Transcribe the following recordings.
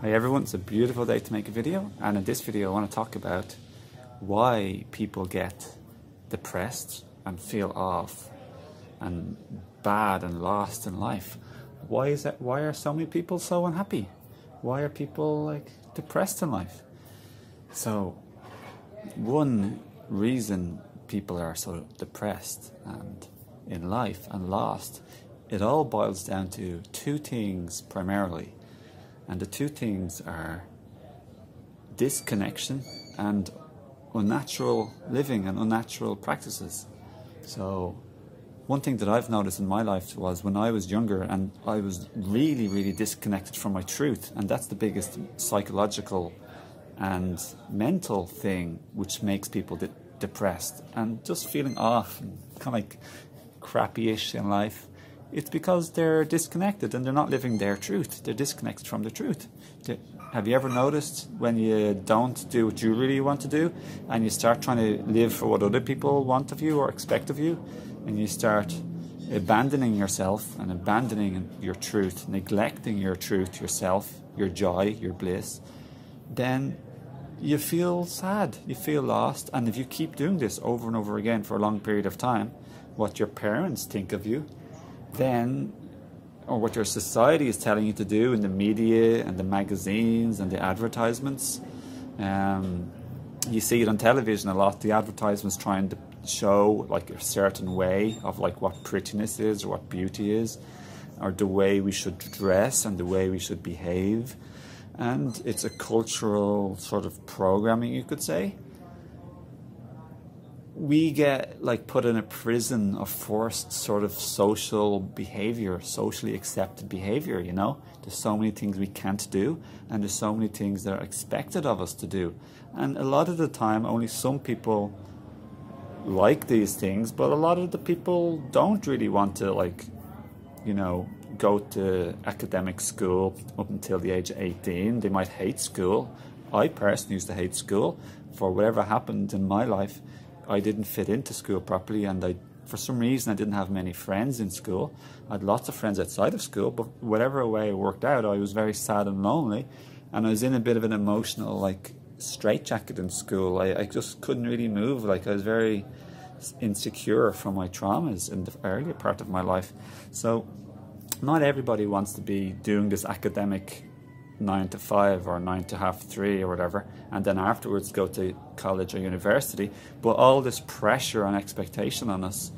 Hi everyone, it's a beautiful day to make a video, and in this video I want to talk about why people get depressed and feel off and bad and lost in life. Why is that? Why are so many people so unhappy? Why are people depressed in life? So one reason people are so depressed and in life and lost, it all boils down to two things primarily. And the two things are disconnection and unnatural living and unnatural practices. So one thing that I've noticed in my life was when I was younger and I was really disconnected from my truth, and that's the biggest psychological and mental thing which makes people depressed and just feeling off and kind of crappy-ish in life. It's because they're disconnected and they're not living their truth. They're disconnected from the truth. Have you ever noticed when you don't do what you really want to do and you start trying to live for what other people want of you or expect of you, and you start abandoning yourself and abandoning your truth, neglecting your truth, yourself, your joy, your bliss, then you feel sad, you feel lost. And if you keep doing this over and over again for a long period of time, what your parents think of you, then, or what your society is telling you to do in the media and the magazines and the advertisements, you see it on television a lot. The advertisements trying to show a certain way of what prettiness is or what beauty is, or the way we should dress and the way we should behave. And it's a cultural sort of programming, you could say. We get put in a prison of forced sort of social behavior, socially accepted behavior, you know. There's so many things we can't do, and there's so many things that are expected of us to do. And a lot of the time, only some people like these things, but a lot of the people don't really want to, go to academic school up until the age of 18. They might hate school. I personally used to hate school. For whatever happened in my life, I didn't fit into school properly, and for some reason I didn't have many friends in school. I had lots of friends outside of school, but whatever way it worked out, I was very sad and lonely, and I was in a bit of an emotional straitjacket in school. I just couldn't really move. I was very insecure from my traumas in the earlier part of my life. So not everybody wants to be doing this academic 9 to 5 or 9 to half 3 or whatever, and then afterwards go to college or university. But all this pressure and expectation on us,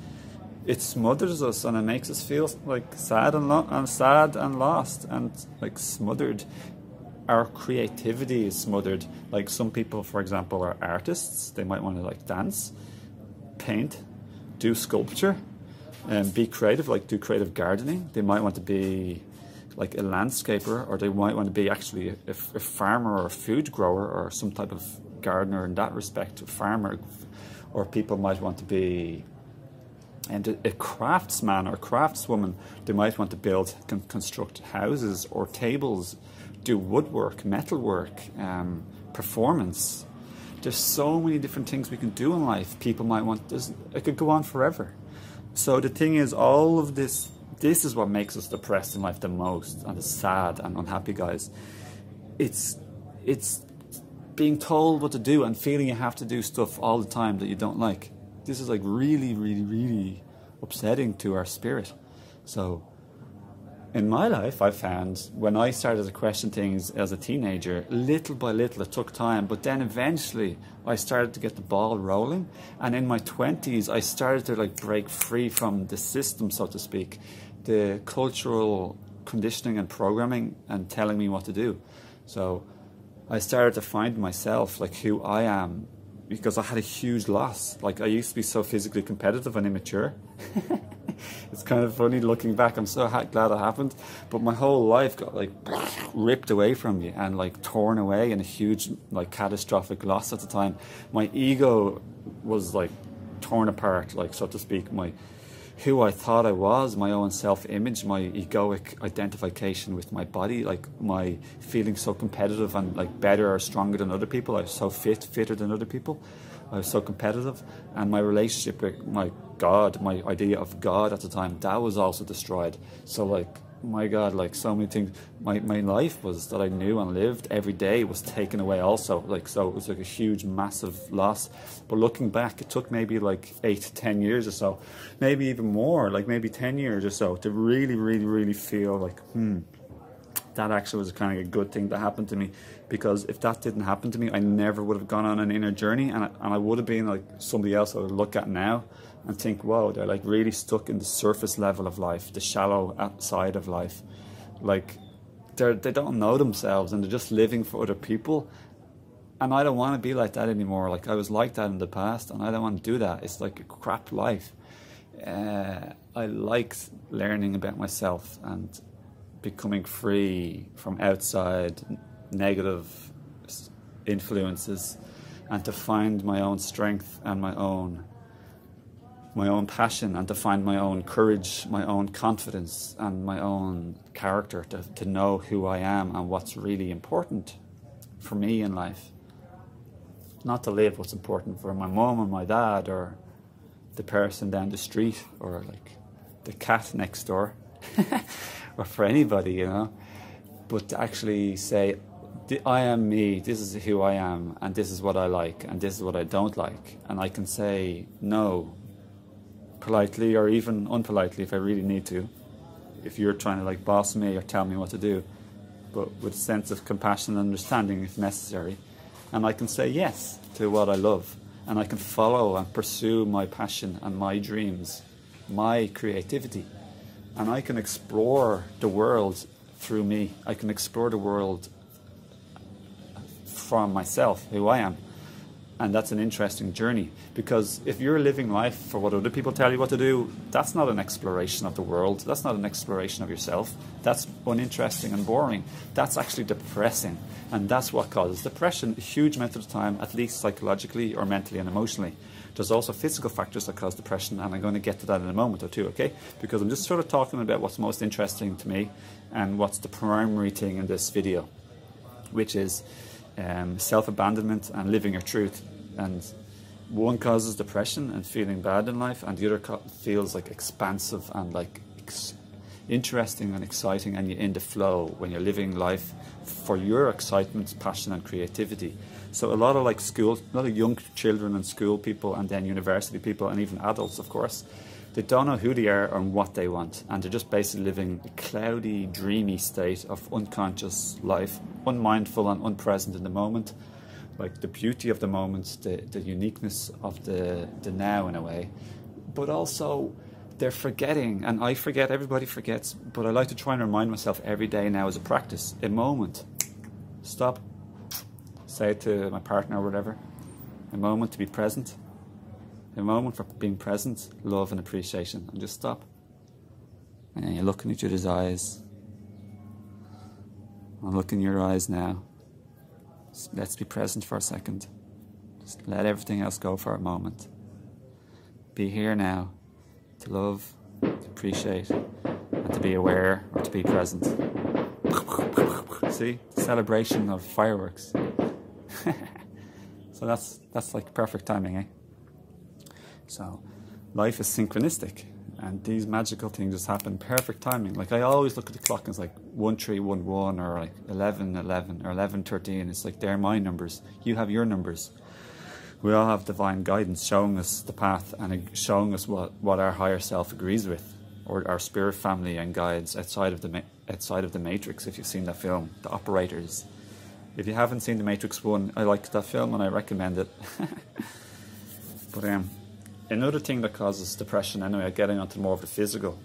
it smothers us, and it makes us feel sad and lost and smothered. Our creativity is smothered. Some people, for example, are artists. They might want to dance, paint, do sculpture, and be creative, do creative gardening. They might want to be a landscaper, or they might want to be actually a farmer or a food grower or some type of gardener in that respect, a farmer. Or people might want to be a craftsman or craftswoman. They might want to build, construct houses or tables, do woodwork, metalwork, performance. There's so many different things we can do in life. People might want this. It could go on forever. So the thing is, all of this is what makes us depressed in life the most, and sad and unhappy, guys. It's being told what to do and feeling you have to do stuff all the time that you don't like. This is really upsetting to our spirit. So in my life, I found when I started to question things as a teenager, little by little, it took time, but then eventually I started to get the ball rolling. And in my 20s, I started to break free from the system, so to speak, the cultural conditioning and programming and telling me what to do. So I started to find myself, who I am, because I had a huge loss. I used to be so physically competitive and immature. It's kind of funny looking back. I'm so glad it happened. But my whole life got ripped away from me and torn away in a huge catastrophic loss at the time. My ego was torn apart, so to speak. Who I thought I was, my own self-image, my egoic identification with my body, my feeling so competitive and better or stronger than other people. I was so fitter than other people. I was so competitive, and my relationship with my God, my idea of God at the time, that was also destroyed. So my God, like so many things. My life was that I knew and lived every day was taken away also. Like, so it was like a huge, massive loss. But looking back, it took maybe like 8 to 10 years or so, maybe even more, like maybe 10 years or so, to really, really, really feel like, that actually was kind of a good thing that happened to me. Because if that didn't happen to me, I never would have gone on an inner journey, and I would have been like somebody else I would look at now and think, whoa, they're like really stuck in the surface level of life, the shallow side of life. Like they don't know themselves and they're just living for other people. And I don't want to be like that anymore. Like I was like that in the past, and I don't want to do that. It's like a crap life. I liked learning about myself and becoming free from outside negative influences, and to find my own strength and my own passion, and to find my own courage, my own confidence, and my own character, to know who I am and what's really important for me in life. Not to live what's important for my mom and my dad, or the person down the street, or like the cat next door, or for anybody, you know. But to actually say, I am me, this is who I am, and this is what I like, and this is what I don't like. And I can say no, politely or even unpolitely if I really need to, if you're trying to like boss me or tell me what to do, but with a sense of compassion and understanding if necessary. And I can say yes to what I love, and I can follow and pursue my passion and my dreams, my creativity, and I can explore the world through me. I can explore the world from myself, who I am. And that's an interesting journey, because if you're living life for what other people tell you what to do, that's not an exploration of the world. That's not an exploration of yourself. That's uninteresting and boring. That's actually depressing. And that's what causes depression a huge amount of the time, at least psychologically or mentally and emotionally. There's also physical factors that cause depression, and I'm going to get to that in a moment or two, okay? Because I'm just sort of talking about what's most interesting to me and what's the primary thing in this video, which is self-abandonment and living your truth. And one causes depression and feeling bad in life, and the other feels like expansive and like interesting and exciting, and you're in the flow when you're living life for your excitement, passion and creativity. So a lot of like a lot of young children and school people, and then university people, and even adults, of course, they don't know who they are and what they want, and they're just basically living a cloudy, dreamy state of unconscious life, unmindful and unpresent in the moment. Like the beauty of the moment, the uniqueness of the now in a way, but also they're forgetting, and I forget, everybody forgets, but I like to try and remind myself every day now as a practice, a moment, stop, say it to my partner or whatever, a moment to be present, a moment for being present, love and appreciation, and just stop. And then you look in each other's eyes. I'm looking in your eyes now. Let's be present for a second. Just let everything else go for a moment. Be here now, to love, to appreciate, and to be aware or to be present. See? Celebration of fireworks. So that's like perfect timing, eh? So life is synchronistic, and these magical things just happen perfect timing. Like I always look at the clock and it's like 1311 or like 1111 or 1113. It's like they're my numbers. You have your numbers. We all have divine guidance showing us the path and showing us what our higher self agrees with, or our spirit family and guides outside of the Matrix. If you've seen that film, The Operators. If you haven't seen The Matrix 1, I like that film and I recommend it. But another thing that causes depression, anyway, getting onto more of the physical.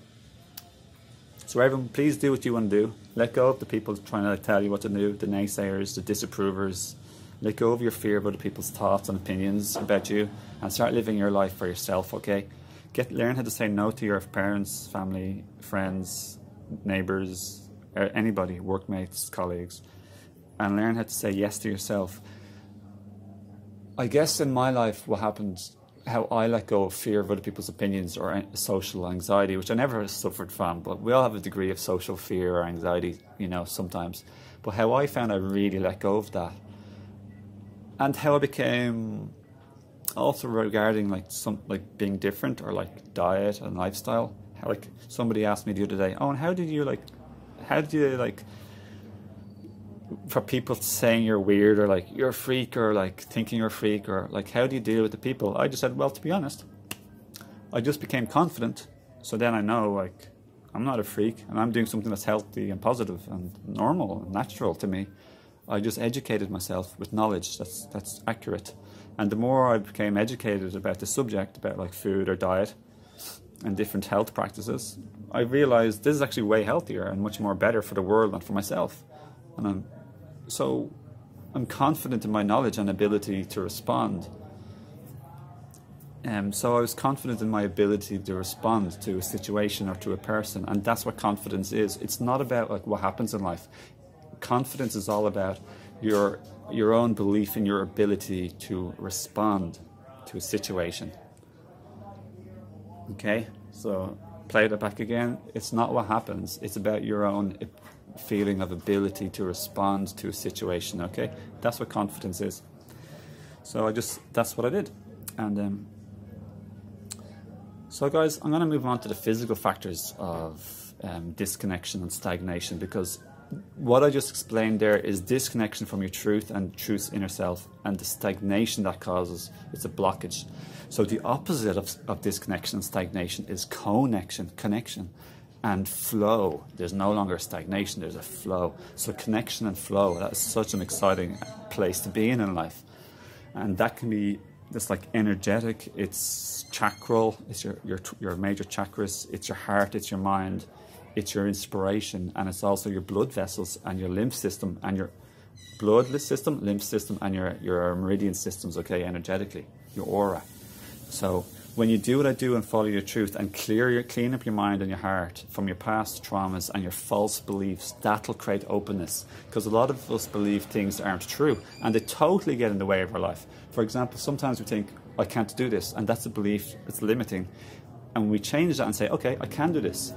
So everyone, please do what you want to do. Let go of the people trying to tell you what to do, the naysayers, the disapprovers. Let go of your fear of other people's thoughts and opinions about you, and start living your life for yourself, okay? Learn how to say no to your parents, family, friends, neighbours, anybody, workmates, colleagues, and learn how to say yes to yourself. I guess in my life what happened, how I let go of fear of other people's opinions or social anxiety, which I never suffered from, but we all have a degree of social fear or anxiety, you know, sometimes. But how I found I really let go of that, and how I became also regarding like being different, or like diet and lifestyle. How like somebody asked me the other day, "Oh, and how did you like how do you, like, for people saying you're weird, or like you're a freak, or like thinking you're a freak, or like, how do you deal with the people? I just said, well, to be honest, I just became confident. So then I know, like, I'm not a freak, and I'm doing something that's healthy and positive and normal and natural to me. I just educated myself with knowledge that's accurate. And the more I became educated about the subject, about like food or diet and different health practices, I realized this is actually way healthier and much more better for the world and for myself. And I'm confident in my knowledge and ability to respond. So I was confident in my ability to respond to a situation or to a person, and that's what confidence is. It's not about like what happens in life. Confidence is all about your own belief in your ability to respond to a situation. Okay, so play that back again. It's not what happens. It's about your own feeling of ability to respond to a situation. Okay, that's what confidence is. So that's what I did. And so guys, I'm going to move on to the physical factors of disconnection and stagnation, because what I just explained there is disconnection from your truth and truth's inner self, and the stagnation that causes, it's a blockage. So the opposite of disconnection and stagnation is connection, and flow. There's no longer stagnation, there's a flow. So connection and flow, that is such an exciting place to be in life. And that can be just like energetic, it's chakral, it's your major chakras, it's your heart, it's your mind, it's your inspiration, and it's also your blood vessels and your lymph system, and your blood system, lymph system, and your meridian systems, okay, energetically, your aura. So when you do what I do and follow your truth and clean up your mind and your heart from your past traumas and your false beliefs, that'll create openness. Because a lot of us believe things that aren't true, and they totally get in the way of our life. For example, sometimes we think, I can't do this, and that's a belief, it's limiting. And we change that and say, okay, I can do this.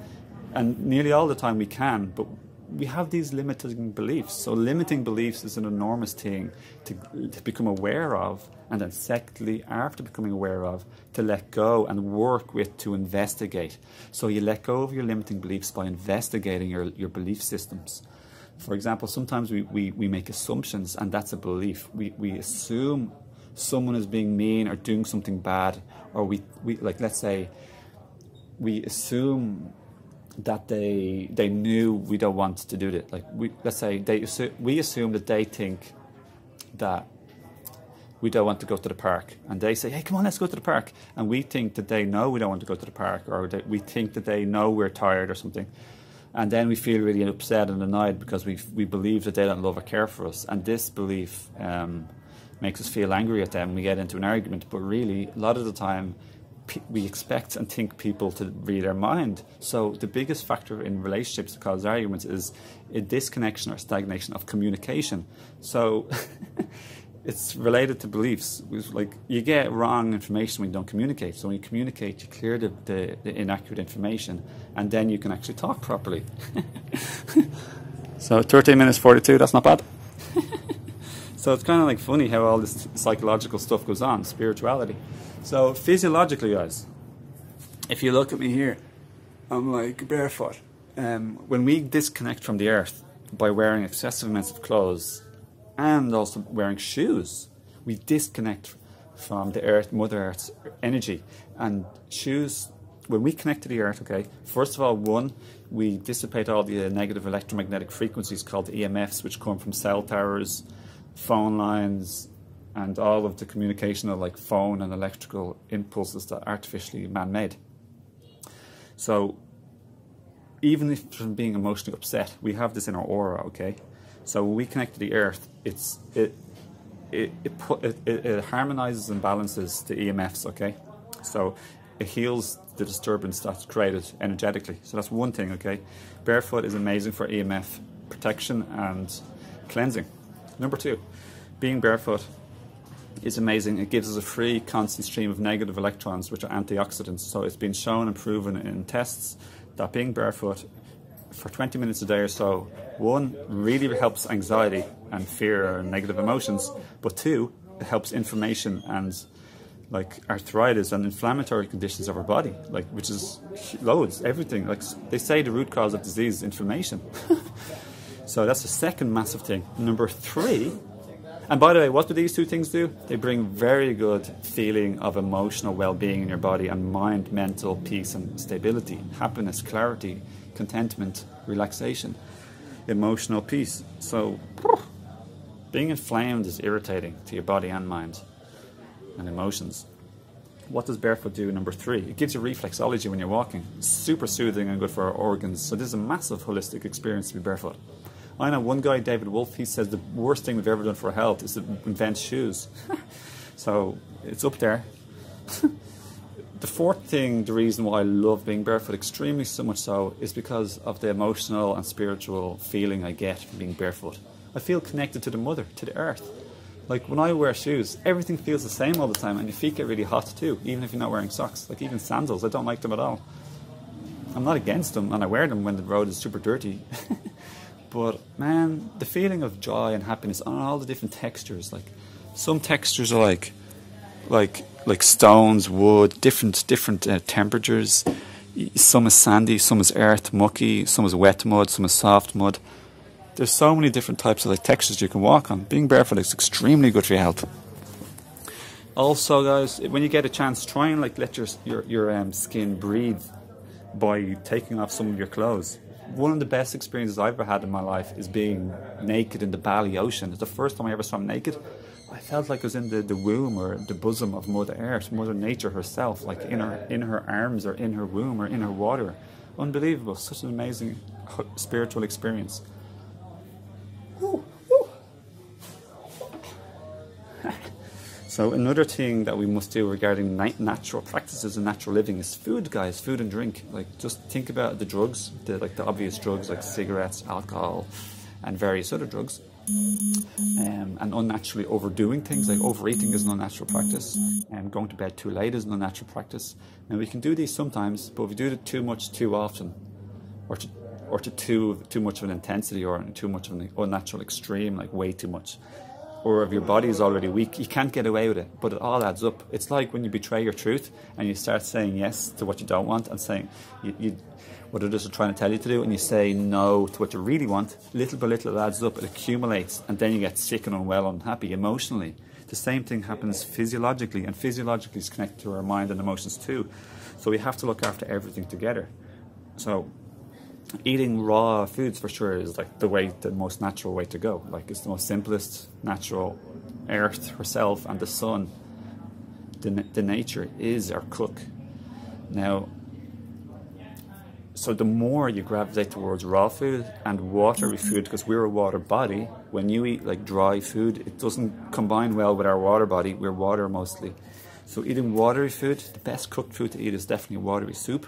And nearly all the time we can, but we have these limiting beliefs. So limiting beliefs is an enormous thing to become aware of, and then secondly, after becoming aware of, to let go and work with, to investigate. So you let go of your limiting beliefs by investigating your belief systems. For example, sometimes we make assumptions, and that's a belief. We assume someone is being mean or doing something bad, or we like, let's say we assume that they knew we don't want to do it. Like let's say we assume that they think that we don't want to go to the park, and they say, hey, come on, let's go to the park, and we think that they know we don't want to go to the park, or that we think that they know we're tired or something, and then we feel really upset and annoyed because we believe that they don't love or care for us, and this belief makes us feel angry at them. We get into an argument, but really a lot of the time we expect and think people to read our mind. So the biggest factor in relationships that cause arguments is a disconnection or stagnation of communication. So it's related to beliefs. Like, you get wrong information when you don't communicate. So when you communicate, you clear the inaccurate information, and then you can actually talk properly. So 13 minutes 42, that's not bad. So it's kind of like funny how all this psychological stuff goes on, spirituality. So physiologically, guys, if you look at me here, I'm like barefoot. When we disconnect from the earth by wearing excessive amounts of clothes and also wearing shoes, we disconnect from the earth, Mother Earth's energy. And shoes, when we connect to the earth, okay, first of all, we dissipate all the negative electromagnetic frequencies called EMFs, which come from cell towers, phone lines, and all of the communication of like phone and electrical impulses that are artificially man-made. So even if from being emotionally upset, we have this in our aura, okay? So when we connect to the earth, it harmonizes and balances the EMFs, okay? So it heals the disturbance that's created energetically. So that's one thing, okay? Barefoot is amazing for EMF protection and cleansing. Number 2, being barefoot is amazing. It gives us a free, constant stream of negative electrons, which are antioxidants. So it's been shown and proven in tests that being barefoot for 20 minutes a day or so, 1, really helps anxiety and fear and negative emotions, but 2, it helps inflammation and like arthritis and inflammatory conditions of our body, like, which is loads, everything. Like they say the root cause of disease is inflammation. So that's the second massive thing. Number 3, and by the way, what do these two things do? They bring very good feeling of emotional well-being in your body and mind, mental peace and stability, happiness, clarity, contentment, relaxation, emotional peace. So being inflamed is irritating to your body and mind and emotions. What does barefoot do? Number 3, it gives you reflexology when you're walking. Super soothing and good for our organs. So this is a massive holistic experience to be barefoot. I know one guy, David Wolf, he says the worst thing we've ever done for our health is to invent shoes. So it's up there. The 4th thing, the reason why I love being barefoot extremely so much so, is because of the emotional and spiritual feeling I get from being barefoot. I feel connected to the mother, to the earth. Like when I wear shoes, everything feels the same all the time, and your feet get really hot too, even if you're not wearing socks. Like even sandals, I don't like them at all. I'm not against them, and I wear them when the road is super dirty. But man, the feeling of joy and happiness on all the different textures, like some textures are like stones, wood, different temperatures. Some is sandy, some is earth, mucky, some is wet mud, some is soft mud. There's so many different types of like textures you can walk on. Being barefoot is extremely good for your health. Also, guys, when you get a chance, try and like let your skin breathe by taking off some of your clothes. One of the best experiences I've ever had in my life is being naked in the Bali Ocean. It's the first time I ever swam naked. I felt like I was in the womb or the bosom of Mother Earth, Mother Nature herself, like in her arms or in her womb or in her water. Unbelievable. Such an amazing spiritual experience. So another thing that we must do regarding natural practices and natural living is food, guys, food and drink. Like just think about the drugs, the obvious drugs like cigarettes, alcohol, and various other drugs. And unnaturally overdoing things, like overeating is an unnatural practice, and going to bed too late is an unnatural practice. Now we can do these sometimes, but if we do it too much too often, or to too much of an intensity, or too much of an unnatural extreme, like way too much, or if your body is already weak, you can't get away with it, but it all adds up. It's like when you betray your truth and you start saying yes to what you don't want and saying what others are trying to tell you to do, and you say no to what you really want. Little by little it adds up, it accumulates, and then you get sick and unwell and unhappy emotionally. The same thing happens physiologically, and physiologically is connected to our mind and emotions too. So we have to look after everything together. So eating raw foods for sure is like the most natural way to go. Like it's the most simplest, natural. Earth herself and the sun, the nature is our cook. Now, so the more you gravitate towards raw food and watery food, because we're a water body, when you eat like dry food, it doesn't combine well with our water body. We're water mostly. So eating watery food, the best cooked food to eat is definitely watery soup,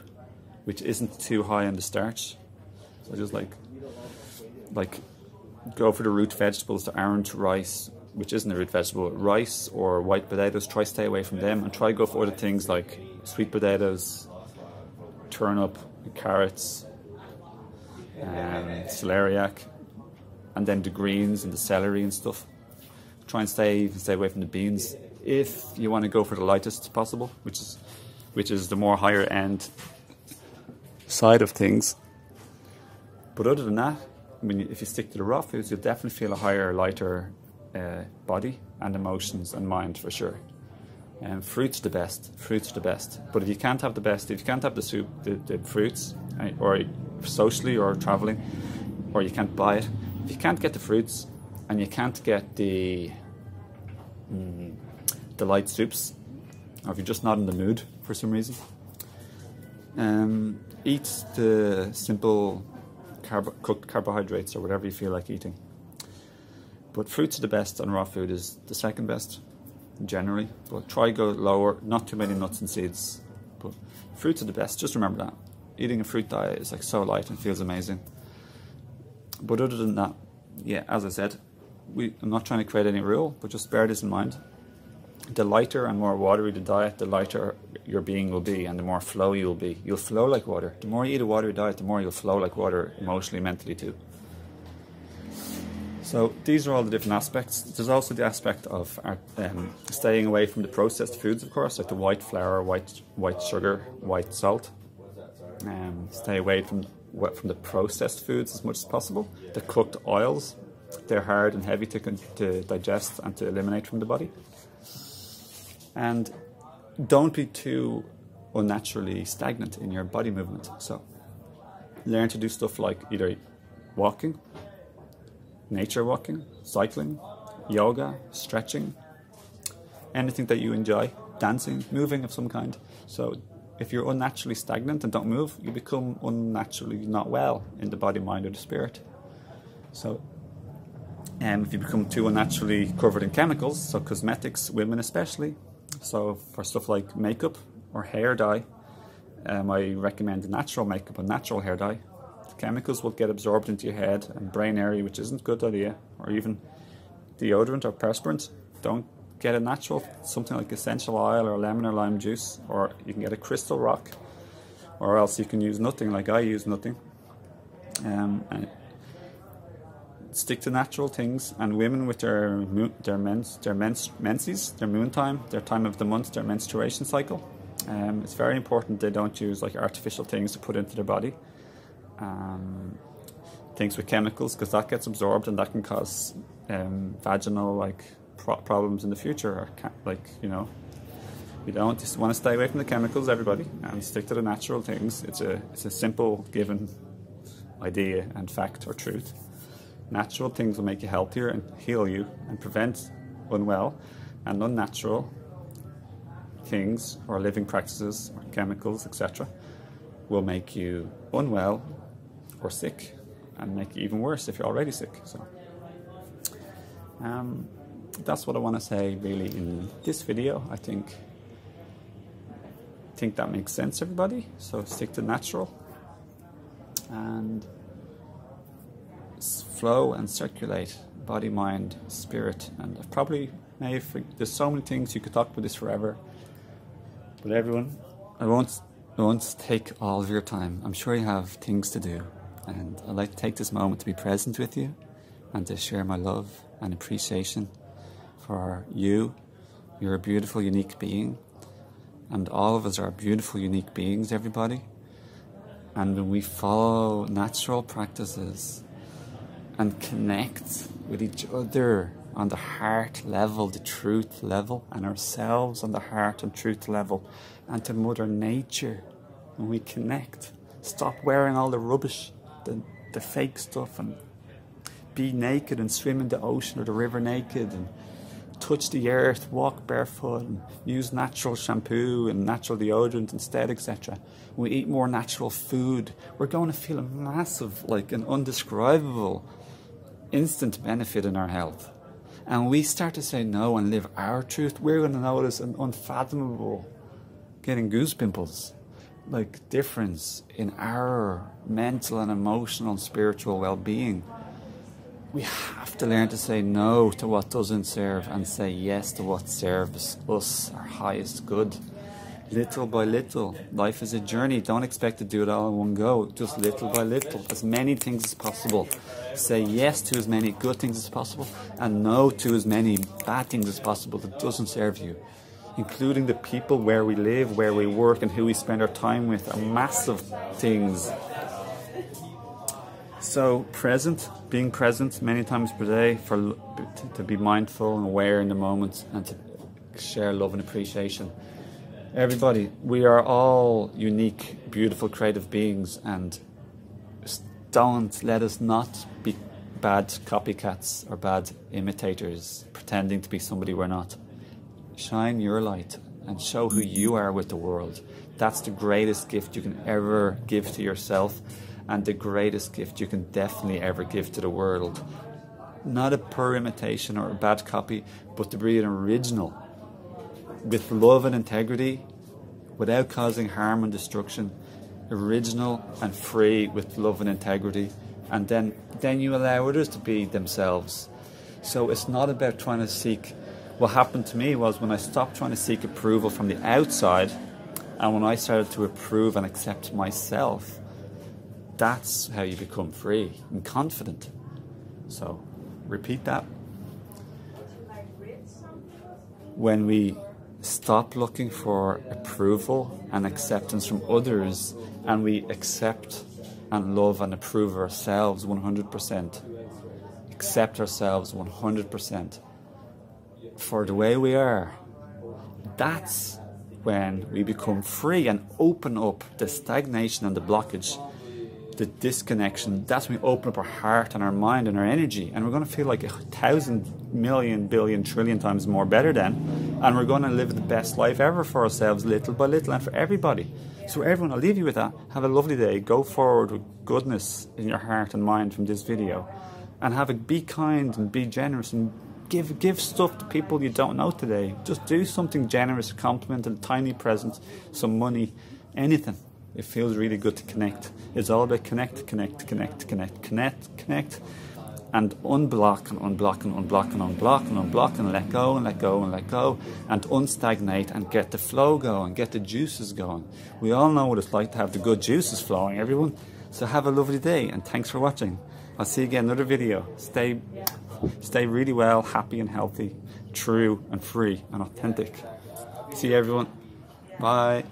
which isn't too high on the starch. So just like go for the root vegetables, the orange rice, which isn't a root vegetable, rice or white potatoes. Try stay away from them, and try go for other things like sweet potatoes, turnip, carrots, celeriac, and then the greens and the celery and stuff. Try and stay away from the beans if you want to go for the lightest possible, which is the more higher end side of things. But other than that, I mean, if you stick to the raw foods, you'll definitely feel a higher, lighter body and emotions and mind for sure. And fruits are the best. Fruits are the best. But if you can't have the best, if you can't have the soup, the fruits, or socially or traveling, or you can't buy it, if you can't get the fruits and you can't get the light soups, or if you're just not in the mood for some reason, eat the simple cooked carbohydrates or whatever you feel like eating. But fruits are the best, and raw food is the second best generally. But try go lower, not too many nuts and seeds. But fruits are the best. Just remember that. Eating a fruit diet is like so light and feels amazing. But other than that, yeah, as I said, I'm not trying to create any rule, but just bear this in mind. The lighter and more watery the diet, the lighter your being will be, and the more flow you'll be. You'll flow like water. The more you eat a watery diet, the more you'll flow like water emotionally, mentally too. So these are all the different aspects. There's also the aspect of staying away from the processed foods, of course, like the white flour, white sugar, white salt. Stay away from the processed foods as much as possible. The cooked oils, they're hard and heavy to digest and to eliminate from the body. And don't be too unnaturally stagnant in your body movement. So learn to do stuff like either walking, nature walking, cycling, yoga, stretching, anything that you enjoy, dancing, moving of some kind. So if you're unnaturally stagnant and don't move, you become unnaturally not well in the body, mind, or the spirit. So if you become too unnaturally covered in chemicals, so cosmetics, women especially, so for stuff like makeup or hair dye, I recommend natural makeup and natural hair dye. The chemicals will get absorbed into your head and brain area, which isn't a good idea. Or even deodorant or perspirant. Don't get a natural, something like essential oil or lemon or lime juice, or you can get a crystal rock, or else you can use nothing, like I use nothing. And stick to natural things. And women with their menses, their moon time, their time of the month, their menstruation cycle. It's very important they don't use like artificial things to put into their body. Things with chemicals, because that gets absorbed and that can cause vaginal problems in the future. Or we don't just want to stay away from the chemicals, everybody, and stick to the natural things. It's a simple given idea and fact or truth. Natural things will make you healthier and heal you and prevent unwell, and unnatural things or living practices or chemicals, etc., will make you unwell or sick and make you even worse if you're already sick. So that's what I want to say really in this video. I think that makes sense, everybody. So stick to natural and flow and circulate body, mind, spirit. And I've probably there's so many things, you could talk about this forever, but everyone, I won't take all of your time. I'm sure you have things to do, and I'd like to take this moment to be present with you and to share my love and appreciation for you. You're a beautiful, unique being, and all of us are beautiful, unique beings, everybody. And when we follow natural practices and connect with each other on the heart level, the truth level, and ourselves on the heart and truth level, and to Mother Nature, when we connect, stop wearing all the rubbish, the fake stuff, and be naked and swim in the ocean or the river naked, and touch the earth, walk barefoot, and use natural shampoo and natural deodorant instead, etc. We eat more natural food, we're going to feel a massive, an undescribable, instant benefit in our health. And we start to say no and live our truth, we're going to notice an unfathomable, getting goose pimples, difference in our mental and emotional and spiritual well-being. We have to learn to say no to what doesn't serve and say yes to what serves us, our highest good. Little by little. Life is a journey. Don't expect to do it all in one go. Just little by little. As many things as possible. Say yes to as many good things as possible and no to as many bad things as possible that doesn't serve you. Including the people where we live, where we work, and who we spend our time with are massive things. So being present many times per day, to be mindful and aware in the moment, and to share love and appreciation. Everybody, we are all unique, beautiful, creative beings, and don't let us not be bad copycats or bad imitators, pretending to be somebody we're not. Shine your light and show who you are with the world. That's the greatest gift you can ever give to yourself, and the greatest gift you can definitely ever give to the world. Not a poor imitation or a bad copy, but to be an original with love and integrity, without causing harm and destruction. Original and free with love and integrity, and then you allow others to be themselves. So it's not about trying to seek. What happened to me was when I stopped trying to seek approval from the outside, and when I started to approve and accept myself, that's how you become free and confident. So repeat that. When we stop looking for approval and acceptance from others, and we accept and love and approve ourselves 100%, accept ourselves 100% for the way we are, that's when we become free and open up the stagnation and the blockage, the disconnection. That's when we open up our heart and our mind and our energy, and we're going to feel like 1,000 million billion trillion times more better then, and we're going to live the best life ever for ourselves, little by little, and for everybody. So everyone, I'll leave you with that. Have a lovely day. Go forward with goodness in your heart and mind from this video, and be kind and be generous, and give stuff to people you don't know today. Just do something generous, a compliment, a tiny present, some money, anything. It feels really good to connect. It's all about connect, and unblock and unblock and unblock and unblock and unblock and let go and let go and let go, and unstagnate and get the flow going, get the juices going. We all know what it's like to have the good juices flowing, everyone. So have a lovely day, and thanks for watching. I'll see you again in another video. Stay really well, happy and healthy, true and free and authentic. See you everyone. Bye.